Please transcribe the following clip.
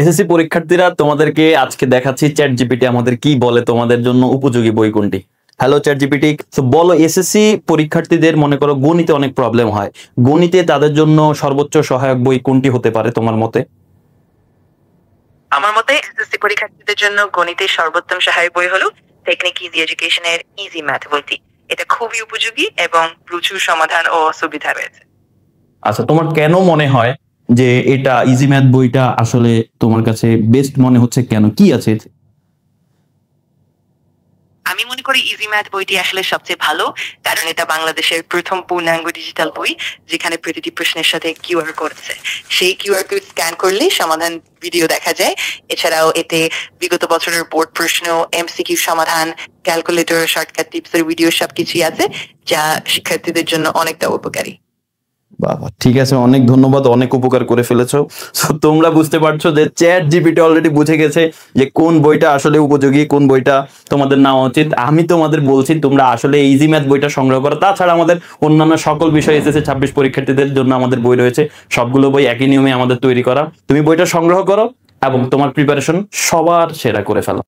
SSC পরীক্ষার্থীরা, তোমাদেরকে আজকে দেখাচ্ছি চ্যাট জিপিটি আমাদের কি বলে তোমাদের জন্য উপযোগী বই কোনটি। হ্যালো চ্যাট জিপিটি, তো বলো এসএসসি পরীক্ষার্থীদের মনে করো গণিতে অনেক প্রবলেম হয়, গণিতে তাদের জন্য সর্বোচ্চ সহায়ক বই কোনটি হতে পারে তোমার মতে? আমার মতে এসএসসি পরীক্ষার্থীদের জন্য গণিতের সর্বোত্তম সহায়ক বই হলো টেকনিক ইজি এডুকেশনের ইজি ম্যাথ বইটি। এটা খুবই উপযোগী এবং প্রচুর সমাধান ও সুবিধা রয়েছে। আচ্ছা, তোমার কেন মনে হয় যে এটা ইজি ম্যাথ বইটা আসলে তোমার কাছে বেস্ট মনে হচ্ছে, কেন, কি আছে এতে? আমি মনে করি ইজি ম্যাথ বইটি আসলে সবচেয়ে ভালো, কারণ এটা বাংলাদেশের প্রথম পূর্ণাঙ্গ ডিজিটাল বই যেখানে প্রতিটি প্রশ্নের সাথে কিউআর কোড আছে। সেই কিউআর কোড স্ক্যান করলে সমাধান ভিডিও দেখা যায়। এছাড়াও এতে বিগত বছরের বোর্ড প্রশ্ন, এমসিকিউ সমাধান, ক্যালকুলেটর, শর্টকাট টিপস এর ভিডিও সবকিছুই আছে, যা শিক্ষার্থীদের জন্য অনেকটা উপকারী। বাবা, ঠিক আছে, অনেক ধন্যবাদ, অনেক উপকার করে ফেলেছো। তোমরা বুঝতে পারছো যে চ্যাট জিপিটি অলরেডি বুঝে গেছে যে কোন বইটা আসলে উপযোগী, কোন বইটা তোমাদের নেওয়া উচিত। আমি তোমাদের বলছি তোমরা আসলে ইজি ম্যাথ বইটা সংগ্রহ করো। তাছাড়া আমাদের অন্যান্য সকল বিষয় এসএসসি 26 পরীক্ষার্থীদের জন্য আমাদের বই রয়েছে, সবগুলো বই একই নিয়মে আমাদের তৈরি করা। তুমি বইটা সংগ্রহ করো এবং তোমার প্রিপারেশন সবার সেরা করে ফেলো।